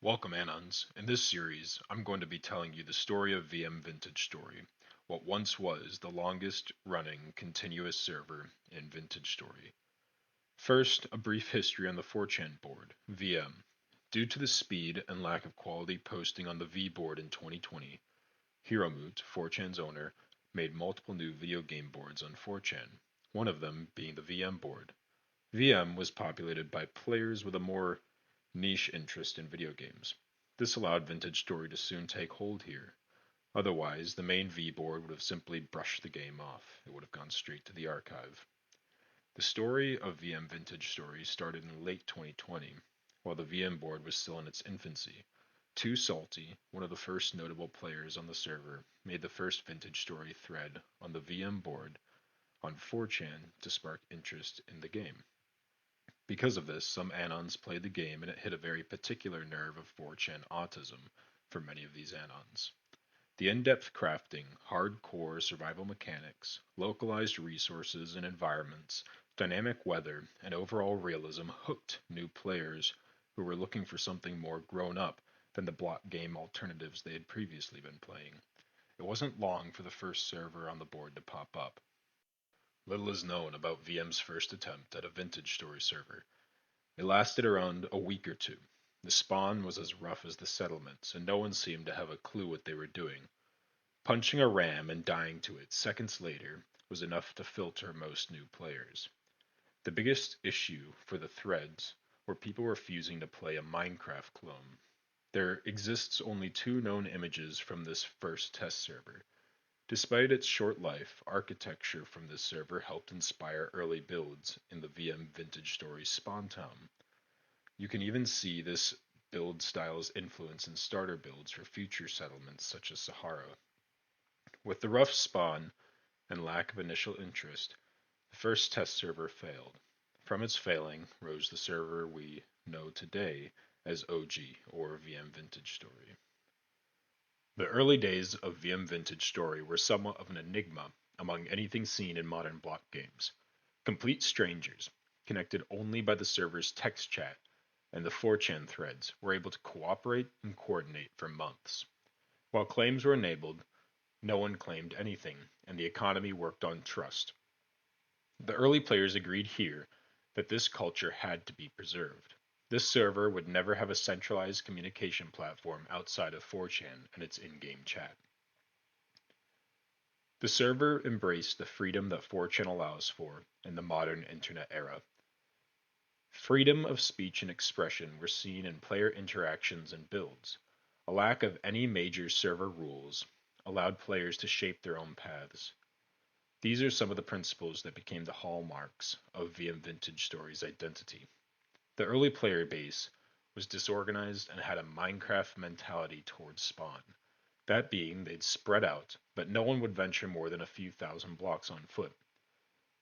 Welcome, Anons. In this series, I'm going to be telling you the story of VM Vintage Story, what once was the longest running continuous server in Vintage Story. First, a brief history on the 4chan board, VM. Due to the speed and lack of quality posting on the V board in 2020, Hiromoot, 4chan's owner, made multiple new video game boards on 4chan, one of them being the VM board. VM was populated by players with a more niche interest in video games. This allowed Vintage Story to soon take hold here. Otherwise, the main V board would have simply brushed the game off. It would have gone straight to the archive. The story of VM Vintage Story started in late 2020, while the VM board was still in its infancy. Too Salty, one of the first notable players on the server, made the first Vintage Story thread on the VM board on 4chan to spark interest in the game. Because of this, some anons played the game and it hit a very particular nerve of 4chan autism for many of these anons. The in-depth crafting, hardcore survival mechanics, localized resources and environments, dynamic weather, and overall realism hooked new players who were looking for something more grown up than the block game alternatives they had previously been playing. It wasn't long for the first server on the board to pop up. Little is known about VM's first attempt at a Vintage Story server. It lasted around a week or two. The spawn was as rough as the settlements, and no one seemed to have a clue what they were doing. Punching a ram and dying to it seconds later was enough to filter most new players. The biggest issue for the threads were people refusing to play a Minecraft clone. There exists only two known images from this first test server. Despite its short life, architecture from this server helped inspire early builds in the VM Vintage Story spawn town. You can even see this build style's influence in starter builds for future settlements such as Sahara. With the rough spawn and lack of initial interest, the first test server failed. From its failing rose the server we know today as OG, or VM Vintage Story. The early days of VM Vintage Story were somewhat of an enigma among anything seen in modern block games. Complete strangers, connected only by the server's text chat and the 4chan threads, were able to cooperate and coordinate for months. While claims were enabled, no one claimed anything, and the economy worked on trust. The early players agreed here that this culture had to be preserved. This server would never have a centralized communication platform outside of 4chan and its in-game chat. The server embraced the freedom that 4chan allows for in the modern internet era. Freedom of speech and expression were seen in player interactions and builds. A lack of any major server rules allowed players to shape their own paths. These are some of the principles that became the hallmarks of VM Vintage Story's identity. The early player base was disorganized and had a Minecraft mentality towards spawn. That being, they'd spread out, but no one would venture more than a few thousand blocks on foot.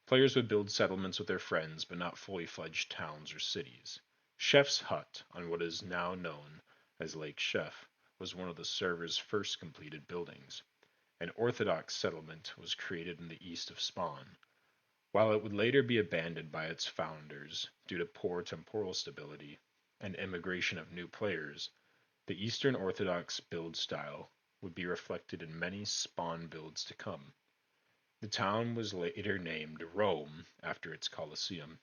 Players would build settlements with their friends, but not fully fledged towns or cities. Chef's Hut, on what is now known as Lake Chef, was one of the server's first completed buildings. An Orthodox settlement was created in the east of Spawn. While it would later be abandoned by its founders due to poor temporal stability and immigration of new players, the Eastern Orthodox build style would be reflected in many Spawn builds to come. The town was later named Rome after its Colosseum.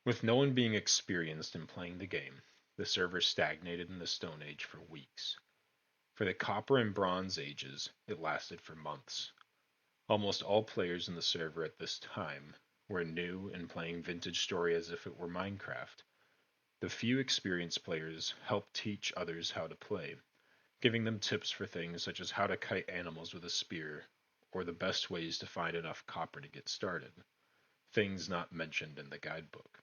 With no one being experienced in playing the game, the server stagnated in the Stone Age for weeks. For the Copper and Bronze Ages, it lasted for months. Almost all players in the server at this time were new and playing Vintage Story as if it were Minecraft. The few experienced players helped teach others how to play, giving them tips for things such as how to kite animals with a spear, or the best ways to find enough copper to get started, things not mentioned in the guidebook.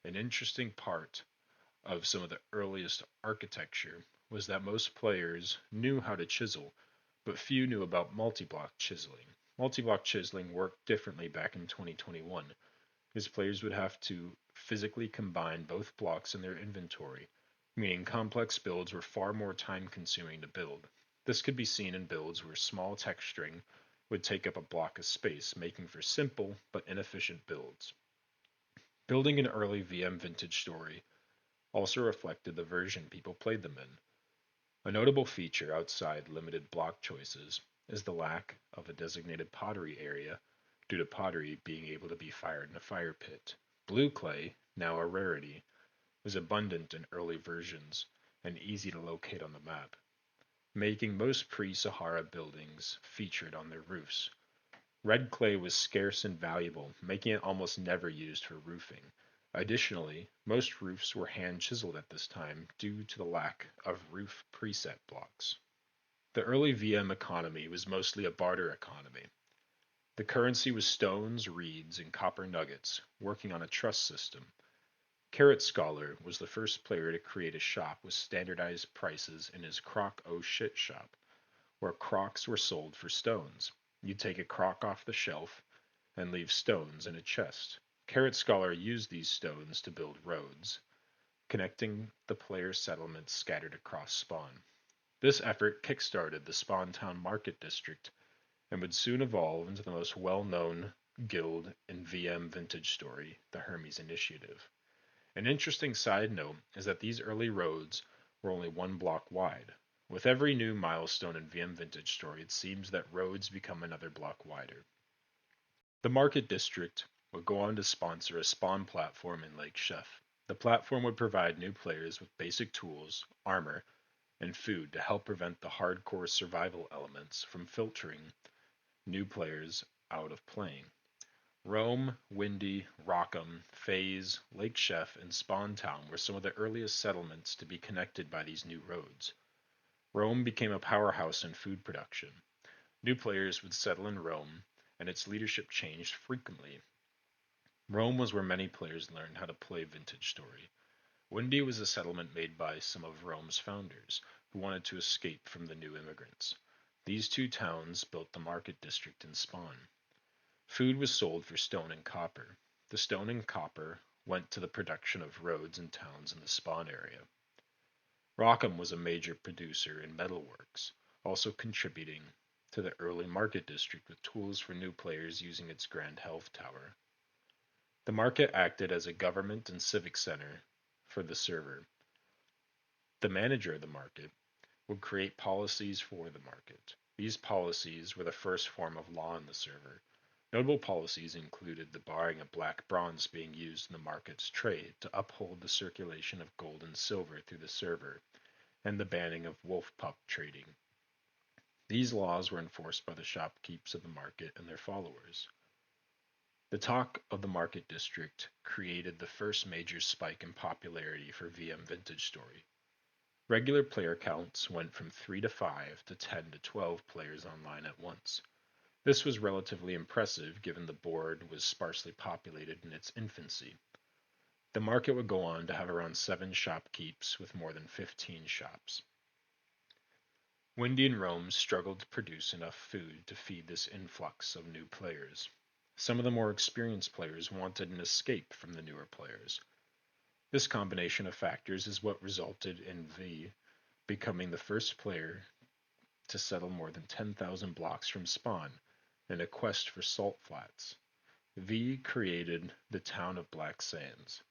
An interesting part of some of the earliest architecture was that most players knew how to chisel, but few knew about multi-block chiseling. Multi-block chiseling worked differently back in 2021, as players would have to physically combine both blocks in their inventory, meaning complex builds were far more time-consuming to build. This could be seen in builds where small text string would take up a block of space, making for simple but inefficient builds. Building an early VM Vintage Story also reflected the version people played them in. A notable feature outside limited block choices is the lack of a designated pottery area due to pottery being able to be fired in a fire pit. Blue clay, now a rarity, was abundant in early versions and easy to locate on the map, making most pre-Sahara buildings featured on their roofs. Red clay was scarce and valuable, making it almost never used for roofing. Additionally, most roofs were hand chiseled at this time due to the lack of roof preset blocks. The early VM economy was mostly a barter economy. The currency was stones, reeds, and copper nuggets, working on a trust system. Carrot Scholar was the first player to create a shop with standardized prices in his Croc O Shit shop, where crocs were sold for stones. You'd take a croc off the shelf and leave stones in a chest. Carrot Scholar used these stones to build roads, connecting the player's settlements scattered across Spawn. This effort kickstarted the Spawn Town Market District and would soon evolve into the most well-known guild in VM vintage story, the Hermes Initiative. An interesting side note is that these early roads were only one block wide. With every new milestone in VM Vintage Story, it seems that roads become another block wider. The Market District would go on to sponsor a spawn platform in Lake Chef. The platform would provide new players with basic tools, armor, and food to help prevent the hardcore survival elements from filtering new players out of playing. Rome, Windy, Rockham, Faze, Lake Chef, and Spawn Town were some of the earliest settlements to be connected by these new roads. Rome became a powerhouse in food production. New players would settle in Rome, and its leadership changed frequently. Rome was where many players learned how to play Vintage Story. Windy was a settlement made by some of Rome's founders, who wanted to escape from the new immigrants. These two towns built the market district in Spawn. Food was sold for stone and copper. The stone and copper went to the production of roads and towns in the Spawn area. Rockham was a major producer in metalworks, also contributing to the early market district with tools for new players using its grand health tower. The market acted as a government and civic center for the server. The manager of the market would create policies for the market. These policies were the first form of law in the server. Notable policies included the barring of black bronze being used in the market's trade to uphold the circulation of gold and silver through the server, and the banning of wolf pup trading. These laws were enforced by the shopkeepers of the market and their followers. The talk of the market district created the first major spike in popularity for VM Vintage Story. Regular player counts went from 3 to 5 to 10 to 12 players online at once. This was relatively impressive given the board was sparsely populated in its infancy. The market would go on to have around 7 shopkeepers with more than 15 shops. Windy and Rome struggled to produce enough food to feed this influx of new players. Some of the more experienced players wanted an escape from the newer players. This combination of factors is what resulted in V becoming the first player to settle more than 10,000 blocks from spawn in a quest for salt flats. V created the town of Black Sands.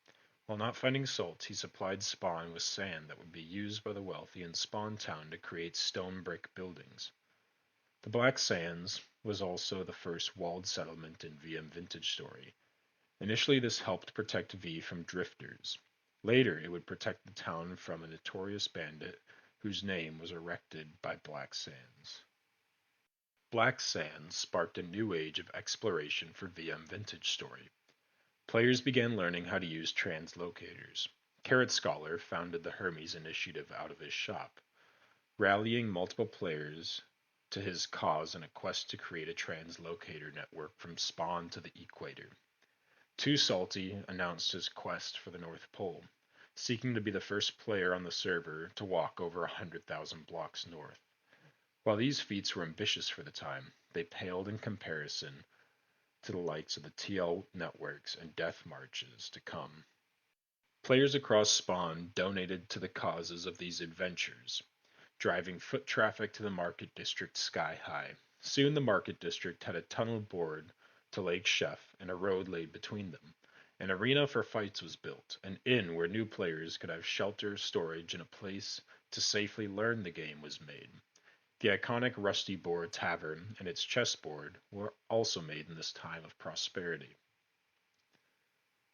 While not finding salt, he supplied Spawn with sand that would be used by the wealthy in Spawn Town to create stone brick buildings. The Black Sands was also the first walled settlement in VM Vintage Story. Initially, this helped protect V from drifters. Later, it would protect the town from a notorious bandit whose name was erected by Black Sands. Black Sands sparked a new age of exploration for VM Vintage Story. Players began learning how to use translocators. Carrot Scholar founded the Hermes Initiative out of his shop, rallying multiple players to his cause in a quest to create a translocator network from Spawn to the Equator. Too Salty announced his quest for the North Pole, seeking to be the first player on the server to walk over 100,000 blocks north. While these feats were ambitious for the time, they paled in comparison to the likes of the TL networks and death marches to come. Players across Spawn donated to the causes of these adventures, driving foot traffic to the market district sky high. Soon the market district had a tunnel bored to Lake Chef and a road laid between them. An arena for fights was built, an inn where new players could have shelter, storage, and a place to safely learn the game was made. The iconic Rusty Board Tavern and its chessboard were also made in this time of prosperity.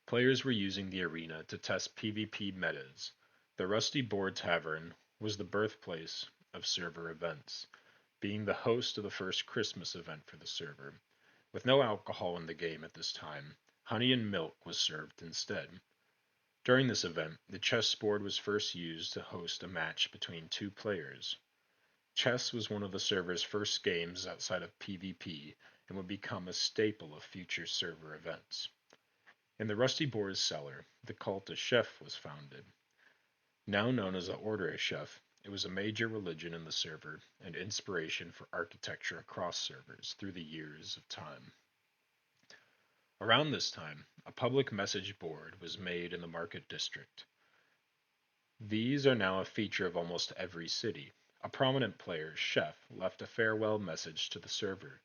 Players were using the arena to test PvP metas. The Rusty Board Tavern was the birthplace of server events, being the host of the first Christmas event for the server. With no alcohol in the game at this time, honey and milk was served instead. During this event, the chessboard was first used to host a match between two players. Chess was one of the server's first games outside of PvP and would become a staple of future server events. In the Rusty Boar's cellar, the cult of Chef was founded. Now known as the Order of Chef, it was a major religion in the server and inspiration for architecture across servers through the years of time. Around this time, a public message board was made in the market district. These are now a feature of almost every city. A prominent player, Chef, left a farewell message to the server.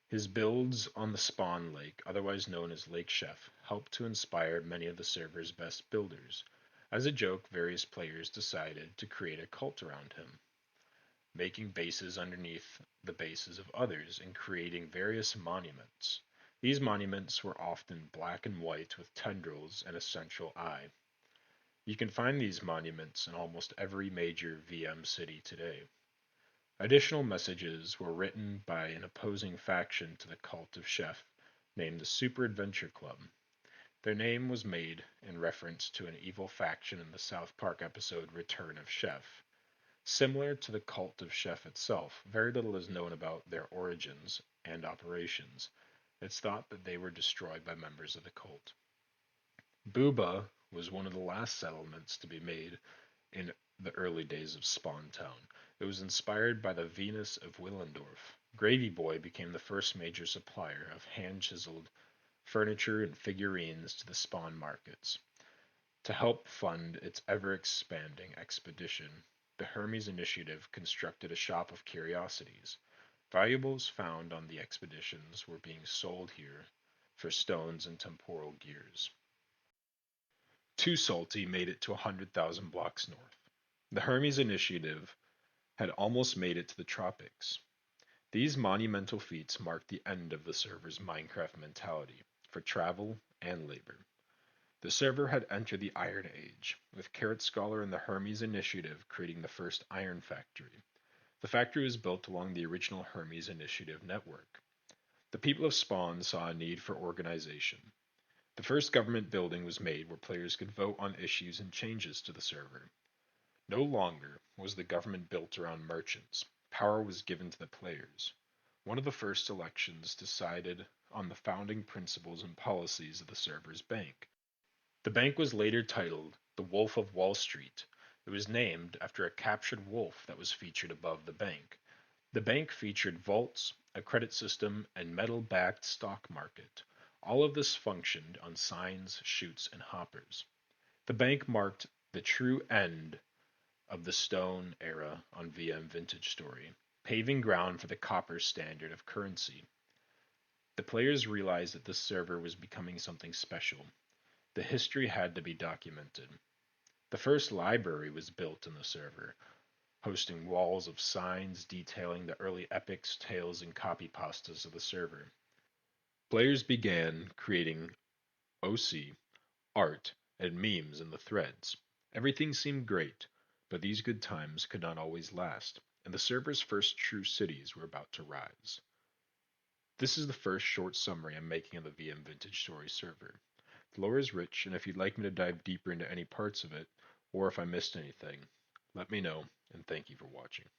His builds on the Spawn Lake, otherwise known as Lake Chef, helped to inspire many of the server's best builders. As a joke, various players decided to create a cult around him, making bases underneath the bases of others and creating various monuments. These monuments were often black and white with tendrils and a central eye. You can find these monuments in almost every major VM city today. Additional messages were written by an opposing faction to the cult of Chef named the Super Adventure Club. Their name was made in reference to an evil faction in the South Park episode Return of Chef. Similar to the cult of Chef itself, very little is known about their origins and operations. It's thought that they were destroyed by members of the cult. Booba was one of the last settlements to be made in the early days of Spawn Town. It was inspired by the Venus of Willendorf. Gravy Boy became the first major supplier of hand-chiseled furniture and figurines to the Spawn markets. To help fund its ever-expanding expedition, the Hermes Initiative constructed a shop of curiosities. Valuables found on the expeditions were being sold here for stones and temporal gears. Too Salty made it to 100,000 blocks north. The Hermes Initiative had almost made it to the tropics. These monumental feats marked the end of the server's Minecraft mentality for travel and labor. The server had entered the Iron Age, with Carrot Scholar and the Hermes Initiative creating the first iron factory. The factory was built along the original Hermes Initiative network. The people of Spawn saw a need for organization. The first government building was made where players could vote on issues and changes to the server. No longer was the government built around merchants. Power was given to the players. One of the first elections decided on the founding principles and policies of the server's bank. The bank was later titled the Wolf of Wall Street. It was named after a captured wolf that was featured above the bank. The bank featured vaults, a credit system, and metal-backed stock market. All of this functioned on signs, chutes, and hoppers. The bank marked the true end of the Stone era on VM Vintage Story, paving ground for the copper standard of currency. The players realized that this server was becoming something special. The history had to be documented. The first library was built in the server, hosting walls of signs detailing the early epics, tales, and copypastas of the server. Players began creating OC, art, and memes in the threads. Everything seemed great, but these good times could not always last, and the server's first true cities were about to rise. This is the first short summary I'm making of the VM Vintage Story server. The lore is rich, and if you'd like me to dive deeper into any parts of it, or if I missed anything, let me know, and thank you for watching.